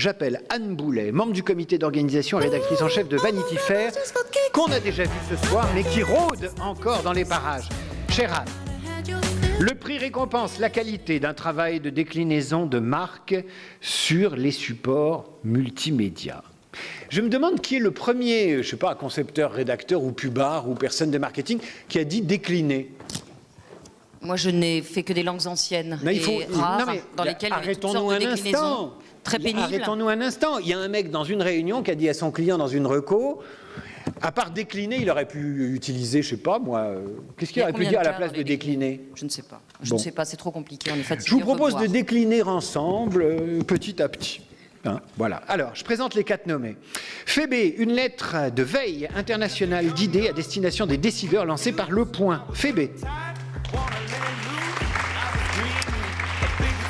j'appelle Anne Boulet, membre du comité d'organisation et rédactrice en chef de Vanity Fair, qu'on a déjà vu ce soir, mais qui rôde encore dans les parages. Chère Anne, le prix récompense la qualité d'un travail de déclinaison de marque sur les supports multimédia. Je me demande qui est le premier, je ne sais pas, concepteur, rédacteur ou pubard ou personne de marketing qui a dit décliner. Moi, je n'ai fait que des langues anciennes et rares, dans lesquelles il y avait toutes sortes de déclinaisons très pénibles. Arrêtons-nous un instant. Il y a un mec dans une réunion qui a dit à son client dans une reco, à part décliner, il aurait pu utiliser, je ne sais pas moi, qu'est-ce qu'il aurait pu dire à la place de décliner? Je ne sais pas. Je ne sais pas, c'est trop compliqué, on est fatigué. Je vous propose de décliner ensemble, petit à petit. Hein, voilà. Alors, je présente les 4 nommés. Phébé, une lettre de veille internationale d'idées à destination des décideurs lancée par Le Point. Phébé.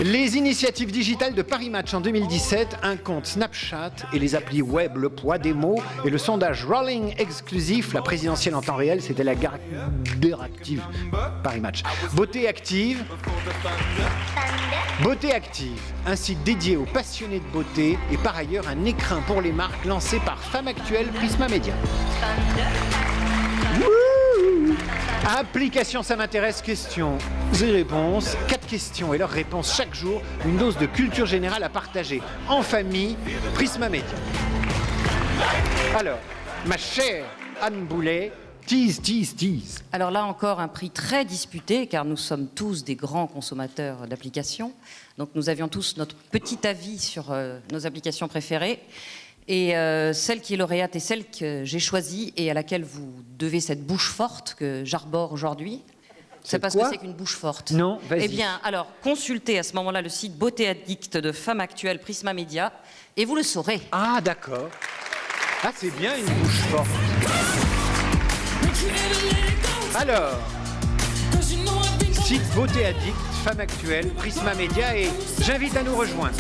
Les initiatives digitales de Paris Match en 2017, un compte Snapchat et les applis web, le poids des mots et le sondage Rolling exclusif, la présidentielle en temps réel, c'était la gare active Paris Match. Beauté active, un site dédié aux passionnés de beauté et par ailleurs un écrin pour les marques lancé par Femme Actuelle Prisma Media. Application, ça m'intéresse, questions et réponses. 4 questions et leurs réponses chaque jour. Une dose de culture générale à partager en famille. Prisma Media. Alors, ma chère Anne Boulet, tease. Alors là encore, un prix très disputé, car nous sommes tous des grands consommateurs d'applications. Donc nous avions tous notre petit avis sur nos applications préférées. Et celle qui est lauréate est celle que j'ai choisie et à laquelle vous devez cette bouche forte que j'arbore aujourd'hui. C'est parce que c'est qu'une bouche forte. Non, vas-y. Eh bien, alors, consultez à ce moment-là le site Beauté Addict de Femme Actuelle Prisma Media et vous le saurez. Ah, d'accord. Ah, c'est bien une bouche forte. Alors, site Beauté Addict, Femme Actuelle, Prisma Media et j'invite à nous rejoindre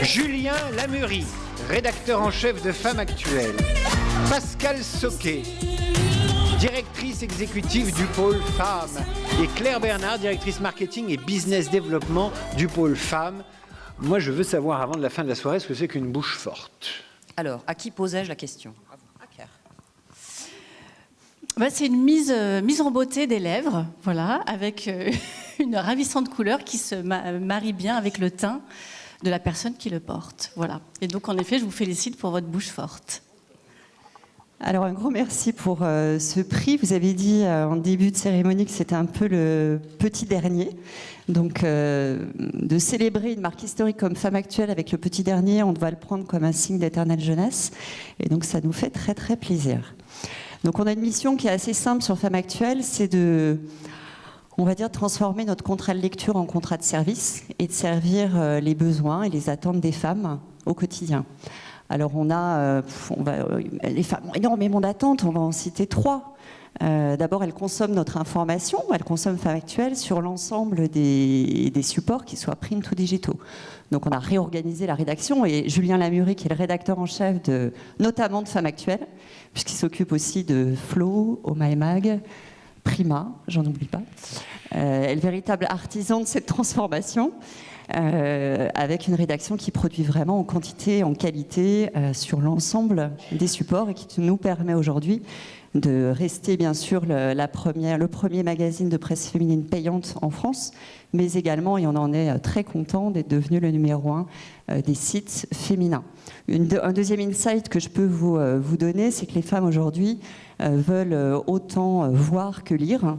Julien Lamurie, rédacteur en chef de Femme Actuelle, Pascal Soquet, directrice exécutive du pôle Femmes, et Claire Bernard, directrice marketing et business développement du pôle Femmes. Moi, je veux savoir avant de la fin de la soirée ce que c'est qu'une bouche forte. Alors, à qui posais-je la question? C'est une mise en beauté des lèvres, voilà, avec une ravissante couleur qui se marie bien avec le teint de la personne qui le porte. Voilà. Et donc, en effet, je vous félicite pour votre bouche forte. Alors, un gros merci pour ce prix. Vous avez dit en début de cérémonie que c'était un peu le petit dernier. Donc, de célébrer une marque historique comme Femme Actuelle avec le petit dernier, on doit le prendre comme un signe d'éternelle jeunesse. Et donc, ça nous fait très, très plaisir. Donc, on a une mission qui est assez simple sur Femme Actuelle, c'est de... on va dire transformer notre contrat de lecture en contrat de service et de servir les besoins et les attentes des femmes au quotidien. Alors les femmes ont énormément d'attentes, on va en citer 3. D'abord, elles consomment notre information, elles consomment Femme Actuelle sur l'ensemble des supports, qu'ils soient print ou digitaux. Donc on a réorganisé la rédaction et Julien Lamurie, qui est le rédacteur en chef notamment de Femme Actuelle, puisqu'il s'occupe aussi de Flow, Oh My Mag, Prima, j'en oublie pas, est le véritable artisan de cette transformation, avec une rédaction qui produit vraiment en quantité, en qualité, sur l'ensemble des supports et qui nous permet aujourd'hui de rester bien sûr le premier magazine de presse féminine payante en France, mais également, et on en est très content, d'être devenu le numéro 1 des sites féminins. Un deuxième insight que je peux vous donner, c'est que les femmes aujourd'hui veulent autant voir que lire.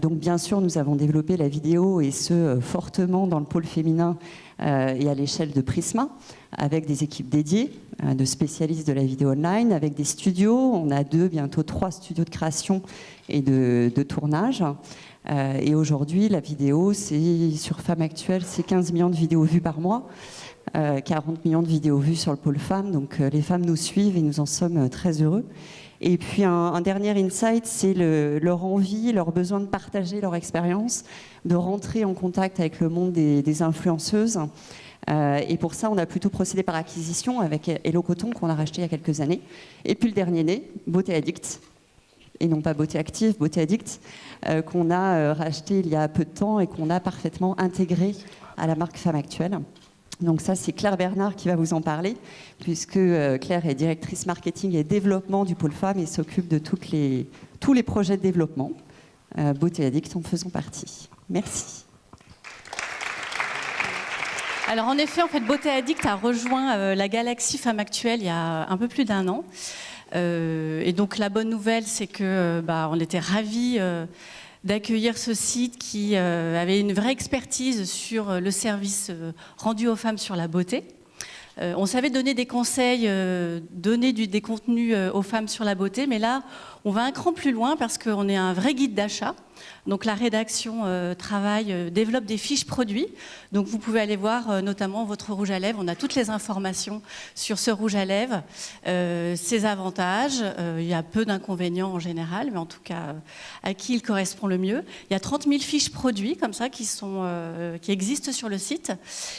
Donc bien sûr, nous avons développé la vidéo et ce fortement dans le pôle féminin et à l'échelle de Prisma, avec des équipes dédiées de spécialistes de la vidéo online, avec des studios. On a bientôt 3 studios de création et de tournage. Et aujourd'hui, la vidéo, sur Femme Actuelle, c'est 15 millions de vidéos vues par mois, 40 millions de vidéos vues sur le pôle femmes. Donc les femmes nous suivent et nous en sommes très heureux. Et puis un dernier insight, c'est leur envie, leur besoin de partager leur expérience, de rentrer en contact avec le monde des influenceuses. Et pour ça, on a plutôt procédé par acquisition avec Hello Coton qu'on a racheté il y a quelques années. Et puis le dernier né, Beauté Addict, et non pas Beauté Active, Beauté Addict, qu'on a racheté il y a peu de temps et qu'on a parfaitement intégré à la marque Femme Actuelle. Donc ça, c'est Claire Bernard qui va vous en parler, puisque Claire est directrice marketing et développement du pôle femmes et s'occupe de tous les projets de développement. Beauté Addict en faisant partie. Merci. Alors en effet, Beauté Addict a rejoint la galaxie Femmes Actuelles il y a un peu plus d'1 an. Et donc la bonne nouvelle, c'est que on était ravis d'accueillir ce site qui avait une vraie expertise sur le service rendu aux femmes sur la beauté. On savait donner des conseils, donner des contenus aux femmes sur la beauté, mais là, on va un cran plus loin parce qu'on est un vrai guide d'achat. Donc la rédaction développe des fiches produits. Donc vous pouvez aller voir notamment votre rouge à lèvres. On a toutes les informations sur ce rouge à lèvres, ses avantages. Il y a peu d'inconvénients en général, mais en tout cas à qui il correspond le mieux. Il y a 30 000 fiches produits comme ça qui existent sur le site.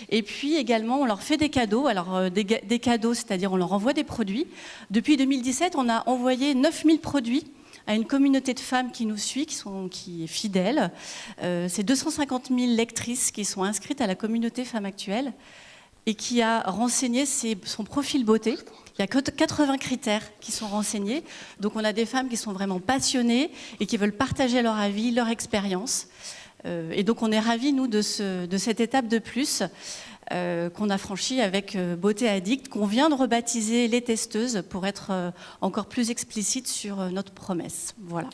Et puis également, on leur fait des cadeaux. Alors des cadeaux, c'est-à-dire on leur envoie des produits. Depuis 2017, on a envoyé 9 000 produits à une communauté de femmes qui nous suit, qui est fidèle. C'est 250 000 lectrices qui sont inscrites à la communauté Femmes Actuelles et qui a renseigné son profil beauté. Il y a 80 critères qui sont renseignés. Donc on a des femmes qui sont vraiment passionnées et qui veulent partager leur avis, leur expérience. Et donc on est ravis, nous, de cette étape de plus qu'on a franchie avec Beauté Addict, qu'on vient de rebaptiser les testeuses pour être encore plus explicite sur notre promesse. Voilà.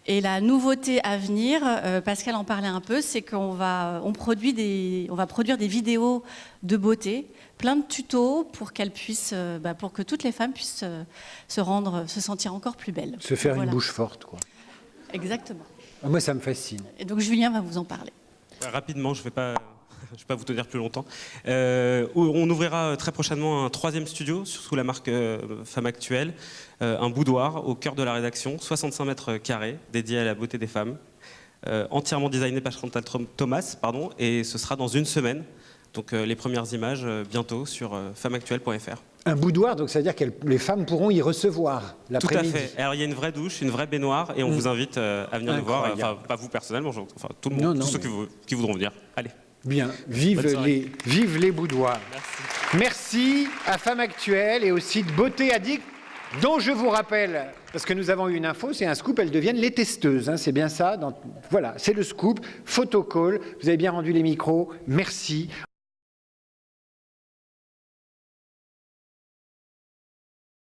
Et la nouveauté à venir, Pascal en parlait un peu, c'est qu'on va produire des vidéos de beauté, plein de tutos pour qu'elles puissent, pour que toutes les femmes puissent se sentir encore plus belles. Se faire une bouche forte, quoi. Exactement. Moi, ça me fascine. Et donc Julien va vous en parler. Rapidement, je ne vais pas vous tenir plus longtemps. On ouvrira très prochainement un 3e studio sous la marque Femmes Actuelles, un boudoir au cœur de la rédaction, 65 mètres carrés, dédié à la beauté des femmes, entièrement designé par Chantal Thomas, et ce sera dans 1 semaine. Donc les premières images bientôt sur femmesactuelles.fr. Un boudoir, donc ça veut dire que les femmes pourront y recevoir l'après-midi. Tout à fait. Alors il y a une vraie douche, une vraie baignoire, et on vous invite à venir nous voir. Enfin, pas vous personnellement, tout le monde, tous ceux qui voudront venir. Allez. Bien, vive les boudoirs. Merci à Femmes Actuelles et au site Beauté Addict, dont je vous rappelle, parce que nous avons eu une info, c'est un scoop, elles deviennent les testeuses, c'est bien ça. Voilà, c'est le scoop, photocall, vous avez bien rendu les micros, merci.